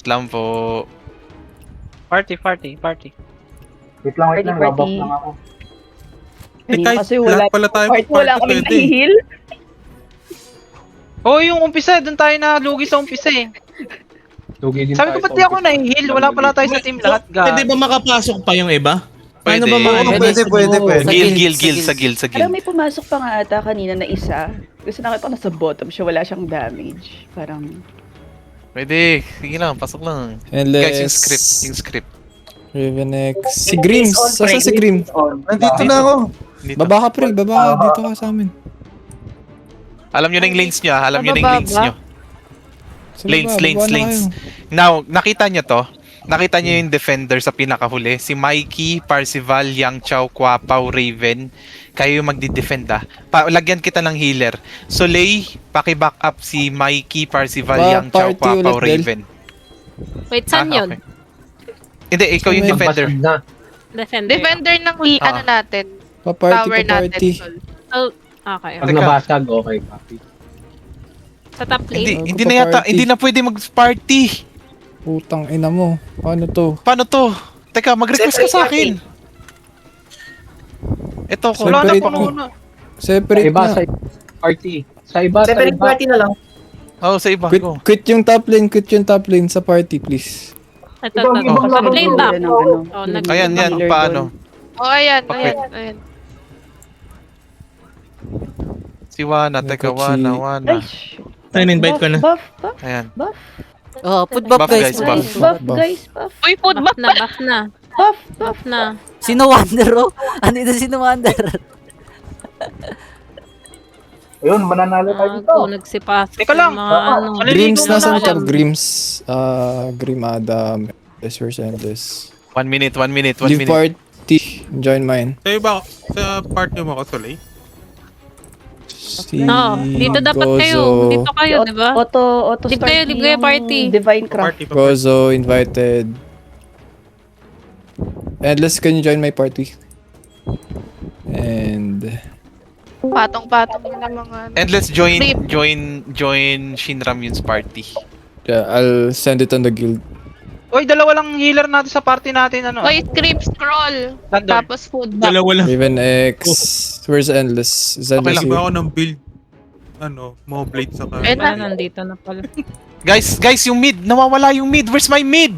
lang po. Party. Wait lang, nabak lang ako. Kanina Kasi wala, pala tayo wala kaming pwede. heal. Oh, yung umpisa, doon tayo na lugi sa umpisa eh. Lugi din Sabi ko, tayo ba't di sa ako na-heal? Wala pala tayo sa team lahat, Pwede guys. ba makapasok pa yung iba? Pwede. Paano ba Pwede. Gil, sa Alam, gil. may pumasok pa nga ata kanina na isa. Kasi nakita ko nasa bottom siya, wala siyang damage. Parang, Pwede. Sige lang, pasok lang. Endless. Guys, yung script. Ravenex. Si Grims. Saan si Grims? Nandito na ako. Dito. Baba ka, pre. Baba. Dito ka sa amin. Alam nyo na yung lanes nyo, ah. Alam nyo na yung Bababa. lanes nyo. Sa Lanes, baba, lanes, baba na lanes. kayo. Now, nakita nyo to? Nakita nyo yung defender sa pinakahuli? Si Mikey, Parzival, Yang Chao, Kwapao, Raven. Kayo yung magdi-defend ah. Lagyan kita ng healer. Soleil, paki-back up si Mikey, Parzival, Ba, Yang Chao, party Kwapao, ulit, Del. Raven. Wait, saan Ah, yun? okay. Hindi, ikaw yung Saan defender. Na. Defender. Defender ng ano natin, Pa-party, tower natin. pa-party. Tol. Oh, okay. Pag Teka. nabasag, okay, copy. Sa top Hindi, lane. hindi na yata, hindi na pwede mag-party. Putang ina mo. Paano to? Paano to? Teka, mag-request ka sa akin. Ito ko. Wala na Separate pa mo. muna. Sa Separate iba, na. sa party. Sa iba. Oh, sa iba. Quit, Go. quit yung top lane. Quit yung top lane sa party, please. Ito. Top lane back. ng ano. Oh, nag- Ayan, yan. healer Paano? Oh, ayan. Bakit? Si Wana. Teka, Nakachi- Wana. Ay, shit. In-invite ko na. Buff. Ayan. Oh, put buff, Buff, guys. guys, buff. Buff, Buff. guys. Buff. Uy, food Buff na, buff na. Buff. Buff na. Sino Wander, oh? Andito sino Wander? Ayun, mananalo tayo dito. Ako, nagsipas. Teka lang. Mga ano. Maliligo Grims, muna nasan ako. ka? Grims. Grim Adam. Endless Endless. 1 minute. Leave party. Join mine. Kayo ba sa party mo ako, Soleil? Si No, dito dapat kayo. Gozo. Dito kayo, di ba? Auto Leave start kayo, leave kayo yung party. Divine Craft. Party pa. Gozo invited. Endless, can you join my party? And patong-patong yung mga... And let's join Rip. join Shinram Yun's party. yeah, I'll send it on the guild. Uy, dalawa lang healer natin sa party natin, ano? Uy, script scroll. Nandun. Tapos food back. Dalawa lang. Raven X. Where's Endless? Is Endless lang here? Ako ng build. Moblade sa ka. Ayun na. Nandito na pala. Guys, yung mid. Nawawala yung mid. Where's my mid?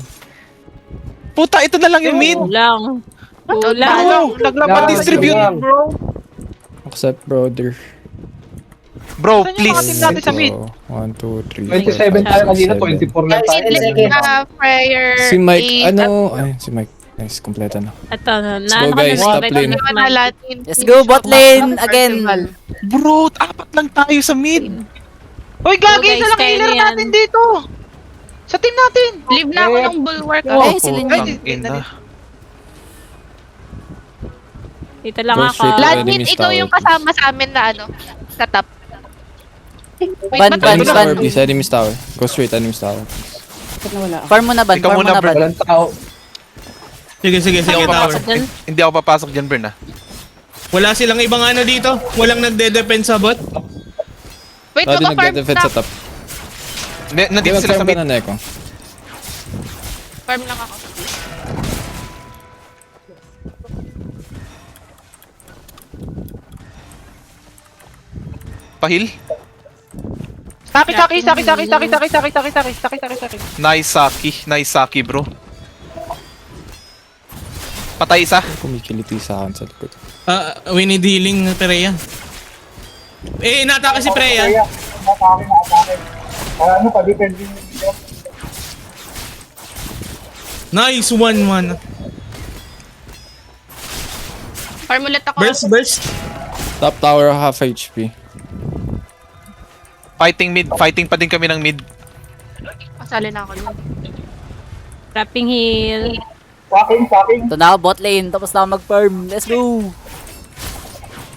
Puta, ito na lang yung mid. Kulang. Kulang. Bro, Naglaban-distribute, Yan. bro. Accept, brother. Bro, Saan yung please. mga team natin sa mid? 1, 2, 27 3, tayo kanina, 24 lang tayo. Prayer. Si Mike, eight, ano? Ay, si Mike. Nice, kompleto na. Ito, Let's go, guys, top lane. at na Latin. Let's go, bot lane again. Bro, apat lang tayo sa mid. Uy, Go, gagi, guys, isa lang kaya healer niyan. natin dito. Sa team natin. Leave na ako ng bulwark. Eh, sila Putang yun. ina. Dito lang Go ako. straight to Ladmin, enemy's ikaw tower, yung kasama sa amin na ano, sa top. Wait, Ban, ba't ban, ano Enemy's ban. tower, please. Enemy's tower. Go straight, enemy's tower. Bakit nawala ako? Farm mo na ban, Ikaw farm mo muna, na ban. Walang tao. Sige, Hindi ako tower. papasok. Hindi ako papasok dyan, Bern, ah. Wala silang ibang ano dito. Walang nagde-defend sa bot. Wait, Lodi naka-farm nagde-defend na. sa top. Nandito sila sa Mag-farm mid. ka na, Neko. Farm lang ako. Pahil. Saki. Nice Saki, bro. Patay isa. Kumikiliti sa akin sa likod. We need healing, Freya. Eh, inatake si Freya. Atake. Ano pa, depending dito. Nice, 1-1. Farm ulit ako. Burst. Top tower, half HP. Fighting mid. Fighting pa din kami ng mid. Kasali na ako yun. Trapping heal. Fucking. Ito na ako, bot lane. Tapos na ako mag-farm. Let's go.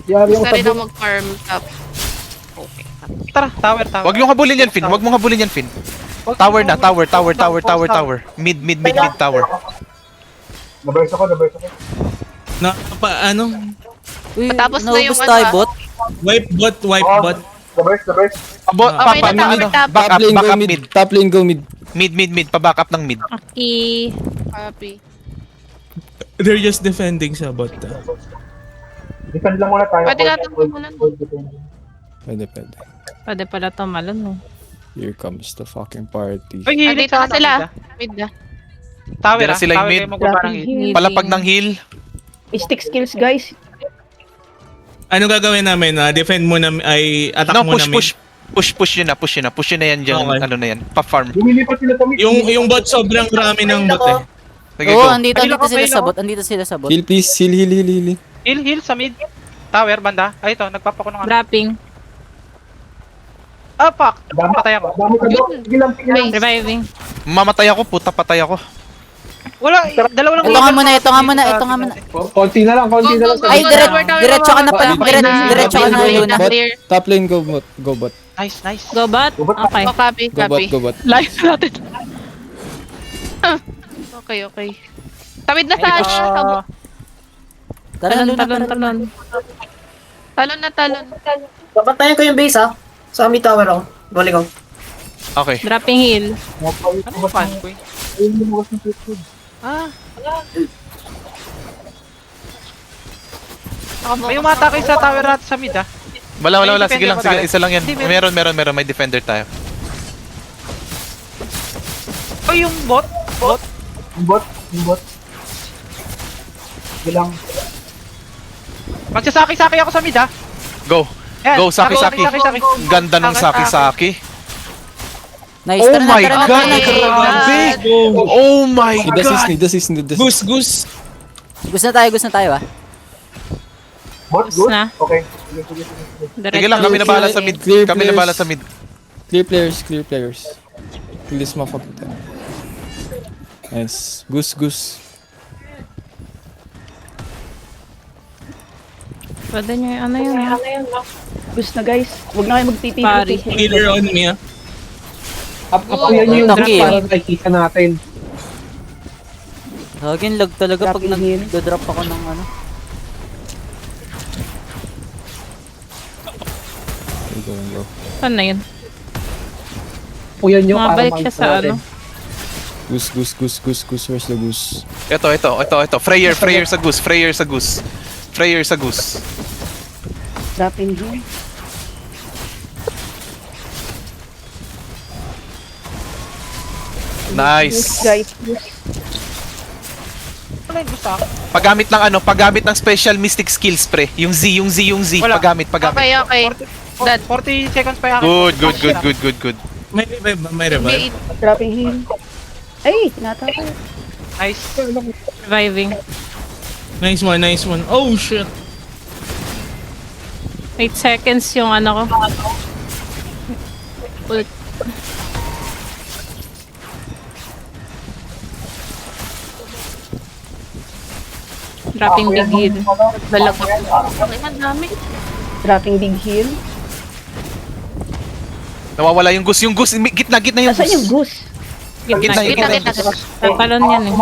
Yari yung Gusto rin sabi. ako mag-farm top. Tara, tower. Wag yung habulin yan, Finn. Wag mong habulin yan, Finn. Tower na. Tower. Mid tower. Naburst ako. Ano? Uy, Matapos na yung naubos tayo, ano, bot. Wipe bot. Naburst. Abot, Okay na, tower top. back up mid. Top lane, go mid. Mid. Pa-back up ng mid. Aki. Copy. They're just defending sa bot. Defend lang muna tayo. Pwede natin kumulan. Pwede. Pwede pala tumalon mo. Here comes the fucking party. Uy, healing Andito na sana sila. mid, ah. Mid na. Tower Dala ah. sila yung Tower mid. kayo magbaba ng Dropping heal. heal. Palapag ng heal. Stick skills, guys. Ano gagawin namin? Defend mo na, ay attack No, mo na mid. push yun na yan dyan. Okay. Ano na yan. Pa-farm. Lumilipat sila sa mid. Yung bot sobrang rami ng bot eh. Sige, Oo, go. andito sila sa bot. Andito sila sa bot. Heal please, heal. Heal sa mid. Tower, banda. Ay, ito. Nagpapako ng ano. Dropping. Ah, fuck. Patay ako. Dami ka doon. Sige lang. Reviving. Mamatay ako, puta patay ako. Wala, dalawa lang. Ito nga muna. Konti na lang. Go, go, go. Ay, go, dire- tower, diretso ka na pala. Okay Diretso ka na, Okay Luna. Clear. Top lane, go bot. Nice. Go bot? Okay. Oh, copy. Go bot. Life natin. Okay. Tawid na sa Ah, Tara, Luna, tara. talon. Babatayan ko yung base ha. Sa mid tower ako. Balik ko. Okay. Dropping heal. ano fan ko eh? Ah. May umatake sa tower natin sa mid ah. Wala. May Sige lang. defender ba tayo? Isa lang yan. Hindi, Meron. May defender tayo. Oh, yung bot. Yung bot. Sige lang. Magsasaki-saki ako sa mid ah. Go. Ayan, Go, Saki. saki. Ganda ng Saki. Nice, Oh tara na, my tara na, God! tara na. Grabe! Oh my Need God! assist. Goose. Gusto na tayo ah. Bot, Tapos good. na. Okay. Sige lang, kami na bahala sa mid. Clear Kami na players. bahala sa mid. Clear players. Please mafaputa. Nice. Goose. Pwede nyo yung ano yun. Gusto na, guys. Huwag na kayo magpipili. Pari. Healer on me ah. Apoyan niyo yung Okay. para nakikita natin. Hagin, lag talaga pag Dropping heal. nag-drop ako ng ano. Go. Saan na yun? Apoyan niyo para Mabalik siya sa ano. Goose. Where's the goose? Ito. Freyer sa goose. Dropping heal. Nice. Guys, Ano yung gusto ako? Paggamit ng special mystic skills pre. Yung Z. Wala. Paggamit. Okay. Dad. 40 seconds pa yung akin. Good. May revive. dropping heal. Ay, tinatapos. Nice. Reviving. Nice one. Oh shit. 8 seconds yung ano ko. Ult. Dropping big heal. Balag ko. Okay, madami. Dropping big heal. Nawawala yung goose. Gitna yung Nasaan yung goose. goose? Gitna. Kita. Napalon yan eh.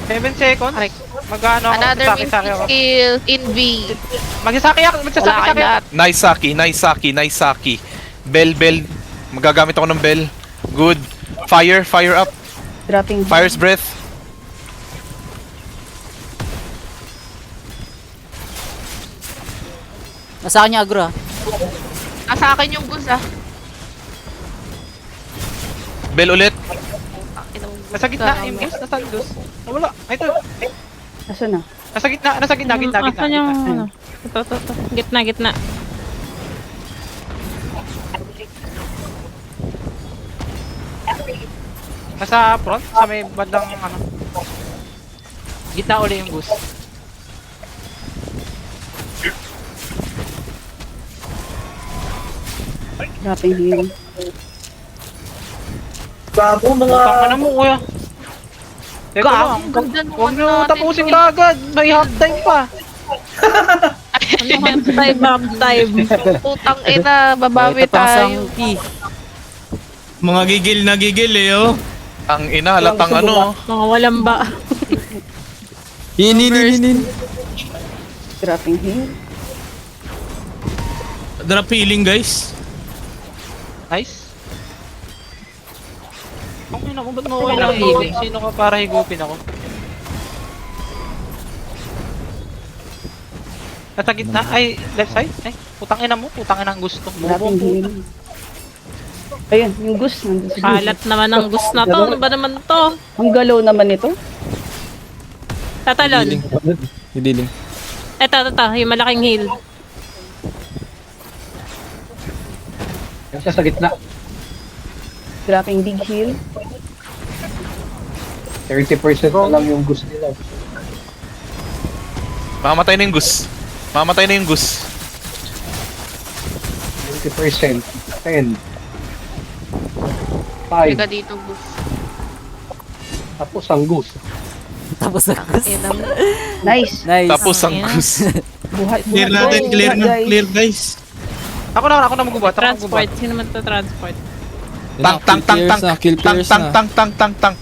7 seconds. Magano ako? Another Magsasaki ako. skill in V. Magsasaki ako. Wala kang lahat. Nice Saki. Bell. Magagamit ako ng bell. Good. Fire up. Dropping heal. Fire's breath. Nasa kanya agro ah. Sa akin yung goose ah. Bell ulit. Nasa gitna. Yung goose. Nasa goose. Wala. Ay, ito. Nasaan na? Nasa gitna. Asan yung ano? Ito. Gitna. Nasa front. Sa may bandang ano. Gitna uli yung goose. Dropping heal. Bago mga... Tama mo kuya. Teka lang. Ang ganda nung Huwag ano nyo natin, tapusin no? kagad. May half time pa. Half time. Putang ina, babawi Ito pang tayo. sangki. Mga gigil eh oh. Ang ina, halatang ano. Mga walang ba. Heal. Dropping heal. Drop healing guys. Nice. Ang ina mo, ba't mo okay lang healing? Sino ka para higupin ako? Nasa gitna? Ay, left side? Ay, putang ina mo, putang ina ang gusto. Wala Bobo akong po. heal. Ayun, yung Gus nandun sa gilid. Kalat naman ang gusto na to. Ano ba naman to? Ang galaw naman ito. Tatalon. Healing. Healing. Eto. Yung malaking heal. Yan siya sa gitna. Dropping big heal. 30% na lang yung gusto nila. Mamamatay na yung Gus. Mamamatay na yung Gus. 20%. 10. 5. Liga dito, Gus. Tapos ang Gus. Tapos na Gus. Nice. Nice. Tapos ang Ayan. Gus. Buhat, Clear natin, guys. clear na, Guys. clear guys. Ako na magbubuhat. Ako na Transport. magbubuhat. Sino man to transport? Tank, tank, tank, tank. Kill Tank, players tank, na. tank, tank, tank, tank.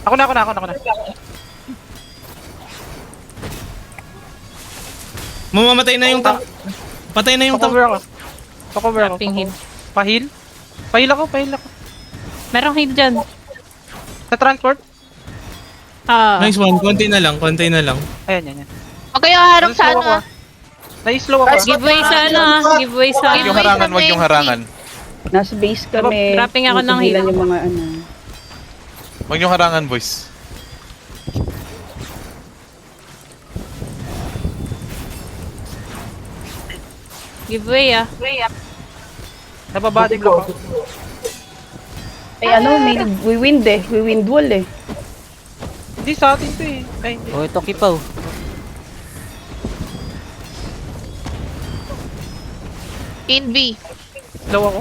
Ako na. Mamamatay na yung tank. Patay na yung tank. Pakover ako. Pakover ako. Dropping heal. Pahil? Pahil ako. Merong heal dyan. Sa transport? Ah. Nice one. Konti na lang. Ayan, yan. Huwag kayo harap sa ano ah. Na-slow ako. Giveaway sa ano ah. Giveaway sa Huwag yung harangan, wag yung harangan. Nasa base kami. Dropping ako ng Tinigilan heal. yung mga ano. Wag yung harangan, boys. Giveaway ah. Nababody ko. Ay ano, may we-wind eh. We-wind wall eh. Hindi sa atin to eh. Ay, hindi. Oh, ito kipaw. In B. Slow ako.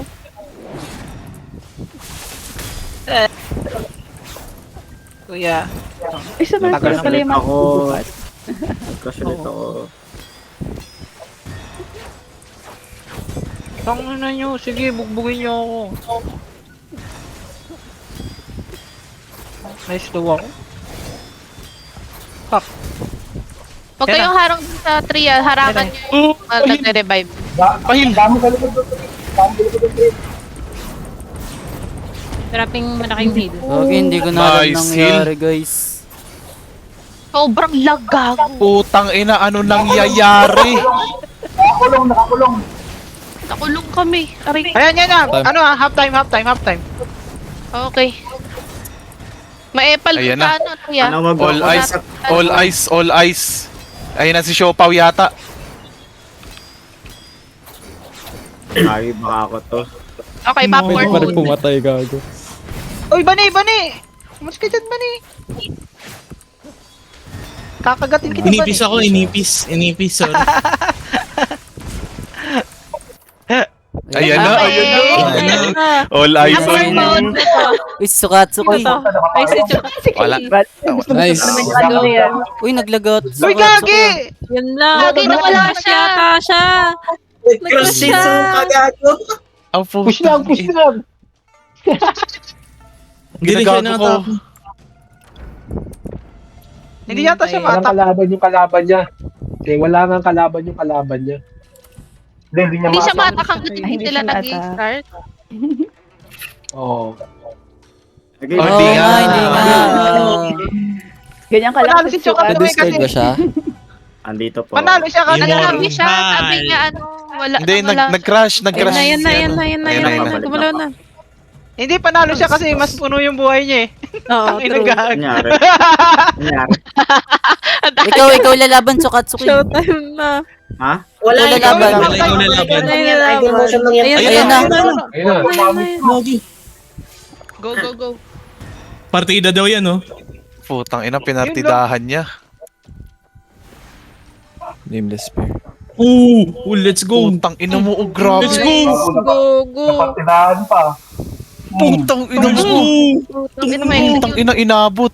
Kuya. Ay, sa mga Tagal pala yung mga buhat. Tangina nyo. Sige, bugbugin nyo ako. Na-slow ako. Fuck. Huwag Yan kayong harang sa tree ah. Harangan nyo yung nagre-revive. Pahil. Dami ka likod doon. Dami ka likod doon. Dropping malaking heal. Okay, hindi ko na alam Nice nangyari guys. Sobrang lag, gago. Putang ina, ano nangyayari? Nakakulong. Nakulong kami. Aray. Ayan, yan na. Time. Ano ah, half time. Okay. Maepal Ayan sa na. ano, kuya. All eyes. Ayun na si Siopaw yata. Okay, backward Pwede pa rin mode. pumatay, gago. Uy, bani! Mas ka dyan, bani! Kakagatin kita, bani. Inipis ako, inipis. Sorry. Ayan na, Okay. ayun na. Ayan na. All eyes Backward on mode. Uy, Sukatsuki. Ito. Ay, si Chuck. Wala. Nice. Uy, naglagot. Uy, gagi! Yun lang. Lagi na wala Nag-crash siya. yata siya. Nag-crash siya. Oh, Push lang. Hindi na siya Ginagago ko. nakatapos. Hindi yata siya Walang matak. kalaban yung kalaban niya. Okay, wala nga kalaban yung kalaban niya. Hindi Hindi siya matak hanggang Ay, hindi hindi sila siya matak. nag-start. Oo. Oh, Oo hindi nga. nga, hindi nga. Ganyan ka lang. Panalo si Choka Sukat. Tuloy Na-discard kasi. ba siya? Panalo siya kasi. Immortal. Nagsabi siya, sabi niya ano, wala Hindi, wala. nag-crash. Ayan na, si ano. ayan na. Ayan na. Gumalaw na. Hindi, panalo siya kasi mas puno yung buhay niya eh. Oo, Ang inagag. Ikaw lalaban, Sukatsuki. Showtime na. Wala Ikaw lalaban. Ikaw na laban. Idol motion lang yan. Ayan na. Ayun na. Go. Partida daw yan, oh. Putang ina, pinartidahan niya. Nameless pair. Let's go. Putang ina mo, oh, grabe. Let's go. Go. Napartidahan pa. Putang ina Let's mo. go. Putang ina, inabot.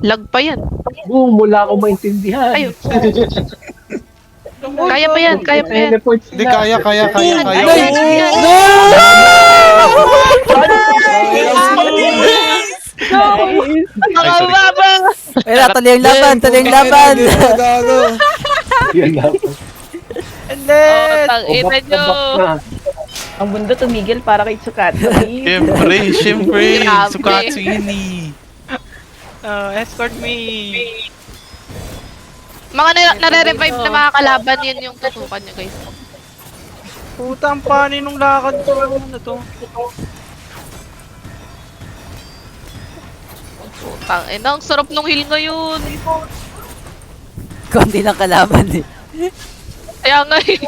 Lag pa yan. Boom, wala akong maintindihan. Ayun. Kaya pa yan. Teleport Hindi, sila. kaya. Ay, tuloy yung laban. Gago. Yan lang. Hindi! Tang ina nyo. Obak na. Ang mundo tumigil para kay Tsukatsuki. Siyempre, Grabe. Sukatsuni. Escort me. Mga nare-revive na mga kalaban, yun yung tutukan niya, guys. Putang panin nung lakad ko. Ano to? Putang ina, ang sarap nung heal ngayon. Konti lang kalaban eh. Kaya nga eh.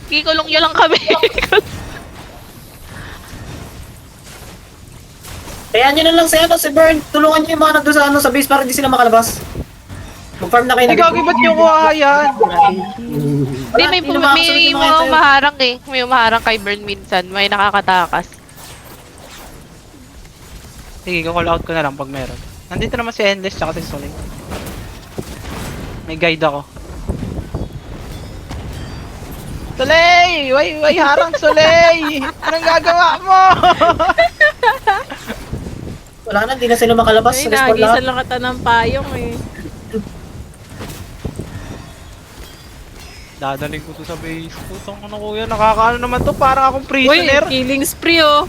Kikulong niya lang kami. Kaya nyo na lang si Bern. Tulungan nyo yung mga nandun sa, sa base para hindi sila makalabas. Mag-farm na kayo Hindi gagi, ba't nyo ko ayan? Hindi, may mga umaharang eh. May umaharang kay Burn minsan. May nakakatakas. Sige, call out ko na lang pag meron. Nandito naman si Endless tsaka si Soleil. May guide ako. Soleil! Way harang Soleil! Anong gagawa mo? Wala na, hindi na sila makalabas. Ay, Respawn nagisa lahat. lang kata ng payong eh. Dadaling ko to sa base. Putang ano kuya, nakakaano naman to. Parang akong Uy, prisoner. killing spree oh.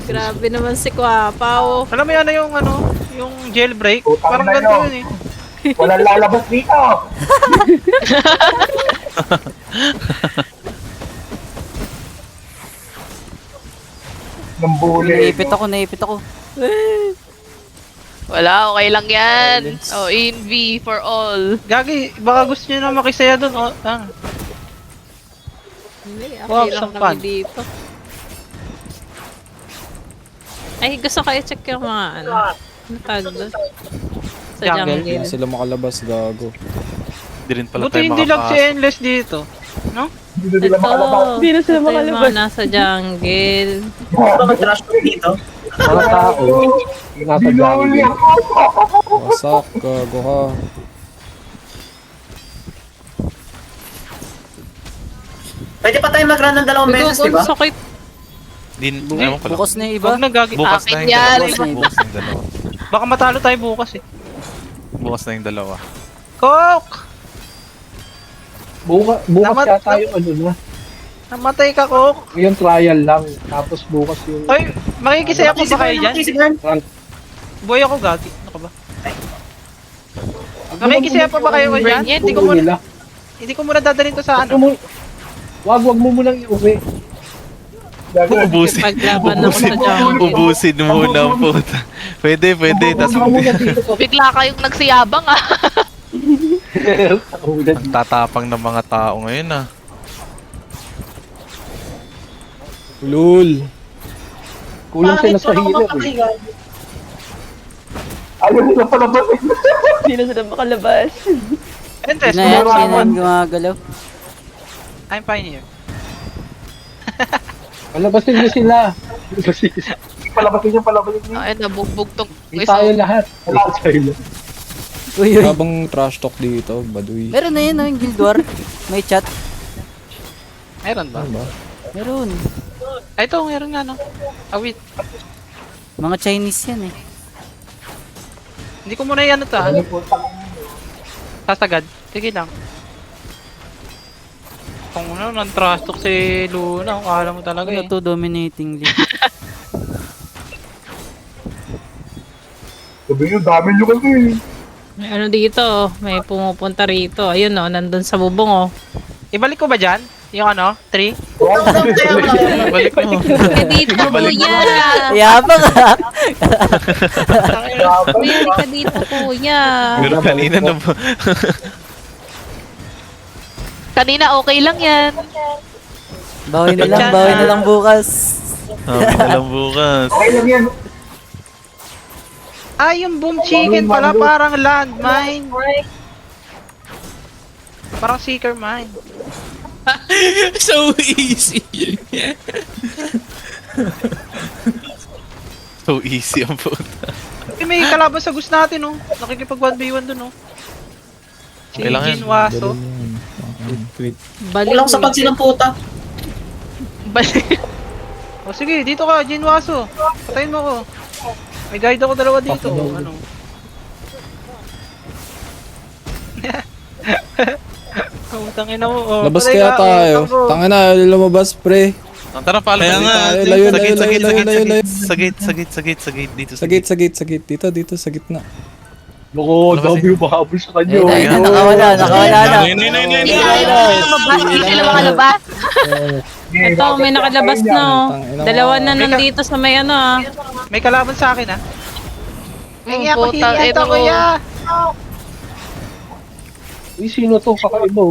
Grabe naman si Kwapaw. Alam mo yan yung ano, yung jailbreak. Putang Parang ina ganito nyo. yun eh. Walang lalabas dito. Nambuli. Naipit ako. Wala, okay lang yan. Oh, in-V for all. Gagi, baka gusto nyo na makisaya dun. Oh, Hindi, Wow, okay lang some kami fun. dito. Ay, gusto kayo check yung mga ano. Ano tawag doon? Sa Jungle. Hindi jungle. sila makalabas, gago. Hindi rin pala Buti tayo hindi lang si makapasok. Endless dito. No? Hindi na sila makalabas. Hindi na sila Ito yung makalabas. mga nasa jungle. Baka mag-trash ko dito. Mga tao. Yung nasa jungle. Wasak, gago ka. Pwede pa tayo mag-run ng dalawang beses, di ba? Sakit. Din, ewan ko lang. Bukas na yung iba. Huwag na gagi. Bukas Akin na yung yan. dalawa. Bukas na yung dalawa. Baka matalo tayo bukas eh. Bukas na yung dalawa. Coke! Bukas Namat- yata yung ano na. Namatay ka, Coke! Yung trial lang. Tapos bukas yung... Ay, makikisaya po ba kayo dyan? Si Bern. Buhay ako gagi. Ano ka ba? Makikisaya pa ba kayo dyan? Yan, Hindi ko muna, hindi ko muna dadalhin to sa ano. Wag mo munang iuwi. Ubusin. Paglaban ako sa jungle. Ubusin muna ang puta. Pwede. Tas Wag mo muna dito. Bigla kayong nagsiyabang ah. ang tatapang ng mga tao ngayon ah. Lul. Kulang sila sa healer eh. Ayaw nila palabas eh. Hindi na sila makalabas. Endless, Sino yan? bumaba Sino ako. yan gumagalaw? I'm fine here. Palabasin niyo sila. Palabasin niyo. Ayun, nabugbog tong Hindi tayo lahat. Wala tayo lahat. Uy, uy. Habang trash talk dito, baduy. Meron na yun, yung Guild War. May chat. Meron ba? Ano ba? Meron. Ay, ito, meron nga no. Awit. Mga Chinese yan eh. Hindi ko muna yan ito ah. Sasagad. Sige lang. Kung ano, non-trust talk si Luna, kung akala mo talaga Ano eh. to, dominating league. Sabi niyo, dami niyo kasi. May ano dito, may pumupunta rito. Ayun oh, nandun sa bubong oh. Ibalik ko ba dyan? Yung ano? 3? Balik mo. Ka dito kuya! Yabang ka! Kuya, ka dito kuya! Pero kanina na Kanina okay lang yan. Bawi na lang bukas. lang bukas. Okay lang yan. Ah, yung boom chicken pala parang landmine. Parang seeker mine. So easy. So easy ang puta. Eh, may kalaban sa gusto natin oh. Nakikipag 1v1 dun oh. Si Kailangan. Jin Waso. Quit. Balik Kulang sa pagsilang puta. O sige, dito ka, Jin Waso. Patayin mo ko. May guide ako dalawa dito. Ano? Utangin na mo. Oh, Labas patay kaya ka, tayo. utang ko. Tangina, ayaw lumabas, pre. Tara, paalam. Kaya nga, layo, Sa gate, sa gate, sa layo, gate, layo, layo. sa gate, sa gate, sa gate, sa gate, dito. Sa gate. Dito, sa gitna. Loko, dami yung mahabol sa kanya. Ayun na, oh. nakawala na. Ayun. Hindi sila makalabas. Ito, may nakalabas na oh. Tangina mo. Dalawa na nandito sa may ano ah. May kalaban sa akin, ah. Hingi ako, Puta, hingi ito ako, kuya. Uy, sino to? Kakaiba.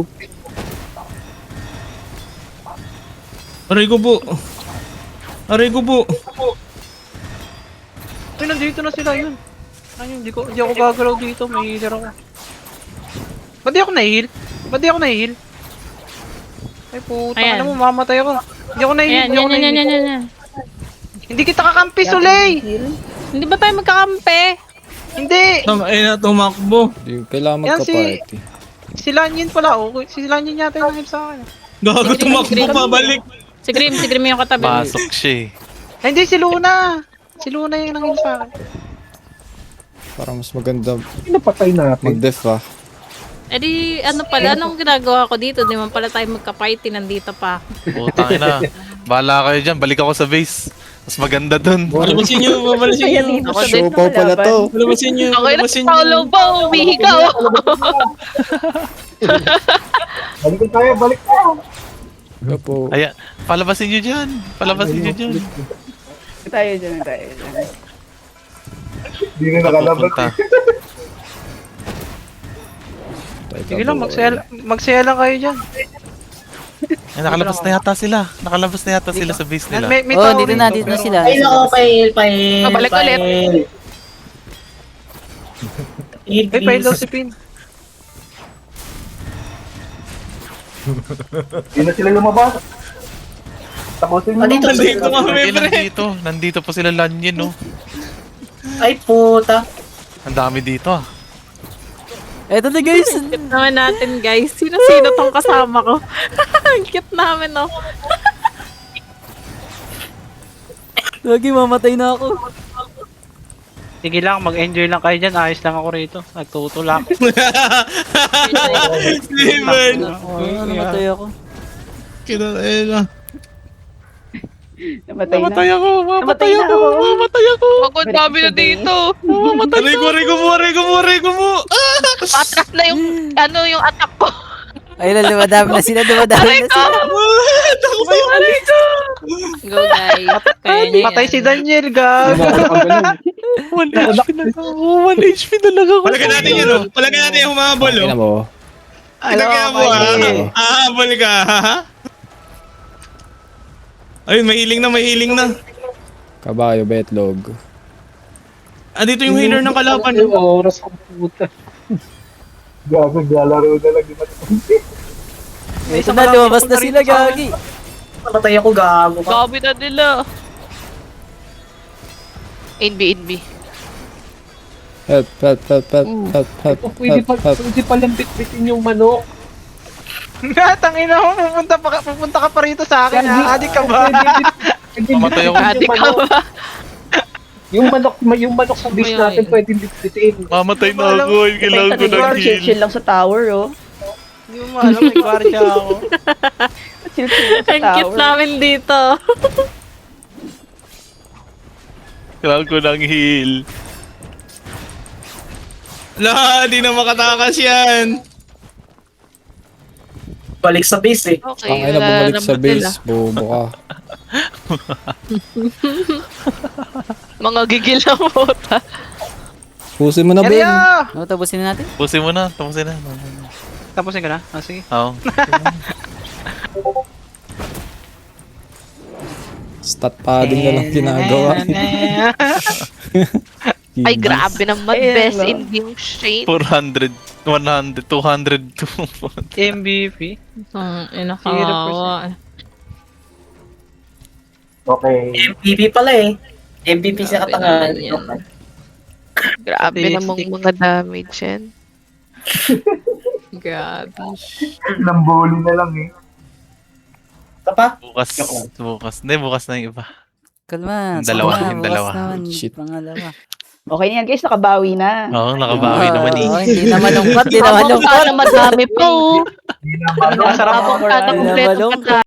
Aray ko po. Uy, nandito na sila, yun. Ayun, hindi ako gagalaw dito, may healer ako. Ba't di ako na-heal? Ay puta, Ayan. ano mo, mamatay ako. Hindi ako na-heal, Ayan, hindi ako na-heal. yan. Hindi kita kakampi, Sulay! Hindi ba tayo magkakampi? Hindi! Ay na tumakbo. Di, kailangan Yan si- magka-party. Si Lanyin pala, okay. Si Lanyin yata yung nag sa akin. Gago tumakbo pabalik. Si Grim yung katabi. Pasok siya eh. Ay, hindi, si Luna! Si Luna yung nangil sa akin. Para mas maganda Pinapatay natin. mag-def ah. Eh di, ano pala, anong ginagawa ko dito? Di man pala tayo magka-party, nandito pa. Putang ina. Bahala kayo dyan, balik ako sa base. Mas maganda dun. Palabasin nyo. Kaya dito sa Show best pa pala kalaban. to. Palabasin nyo. Okay na, Paolo ba? Umihigaw. Balik tayo, balik tayo. Ito po. Ayan, palabasin nyo dyan. Tayo dyan. Hindi na nakalaban. Pupunta. Sige lang, magsaya lang kayo dyan. Ay, nakalabas na yata sila sa base nila. May Oh, tao dito rin na to, pero- sila. Ay, nako, pail. Pabalik ulit. Ay, pail daw si Pin. Hindi na sila lumabas. Tapusin mo. Nandito pa Nandito sila. kami, pre. Nandito pa sila Lanyin, no? Ay, puta. Ang dami dito ah. Eto na guys. Cute naman natin guys. Sino tong kasama ko? Ang cute namin oh. Lagi mamatay na ako. Sige lang, mag-enjoy lang kayo dyan. Ayos lang ako rito. Nagtutulak. Steven. Namatay ako. Kinain. Namatay na. Mamatay ako. Wag ang dami na dito. Aray ko mo. Patras na yung, yung attack ko. Ayun na, dumadami na sila. Aray ko! Go guys. Kaya niyo Patay yan. si Daniel, gag. One HP na lang ako. Palagan natin yun, oh. Palagan natin yung humabol, Ina oh. mo. Pinagyan mo, ha? Habol ka, ha? Ayun, may healing na. Kabayo, betlog. Dito yung healer ng kalaban. Yung oras ang puta. Gago, galaro na lang. Ito na, lumabas na sila, Gagi. Namatay ako, gago ka. Gabi na nila. NB. Help. Pwede palang bitbitin yung manok. Tangina mo, pupunta ka pa rito sa akin, ha? Adik ka ba? Mamatay ako. Adik ka ba? Yung manok sa base natin pwede bitbitin. Mamatay na ako. Kailangan ko ng heal. Chill lang sa tower, oh. Hindi mo alam, may gwardiya ako. Chill lang sa Ang tower. cute namin dito. Kailangan ko ng heal. Di na makatakas yan. Balik sa base, eh. Okay, Ang ina wala bumalik naman sa sila. base. Bobo ka. Mga gigil na puta. Pusin mo na, Ben. Area! No, tapusin na natin. Tapusin mo na. Tapusin ka na? Ah, sige. Oo. Stat padding na lang ginagawa. Ay, grabe naman. Ayan, Best no? in game shade. 400, 100, 200, MVP. Inakawa. Okay. MVP pala, eh. MVP sa Grabe katangahan. naman yan. Grabe namang mga damage yan. Grabe. Namboli na lang eh. Ito pa? bukas. Hindi, bukas na yung iba. Kalma. Dalawa, kalma, yung bukas dalawa. naman, Shit. Pangalawa. Okay na yan, guys. Nakabawi na. Oo, nakabawi naman eh. Hindi na malungkot. Hindi na malungkot. Sana madami pa. Hindi na Masarap Habang Hindi sana na kumpleto malungkot. ka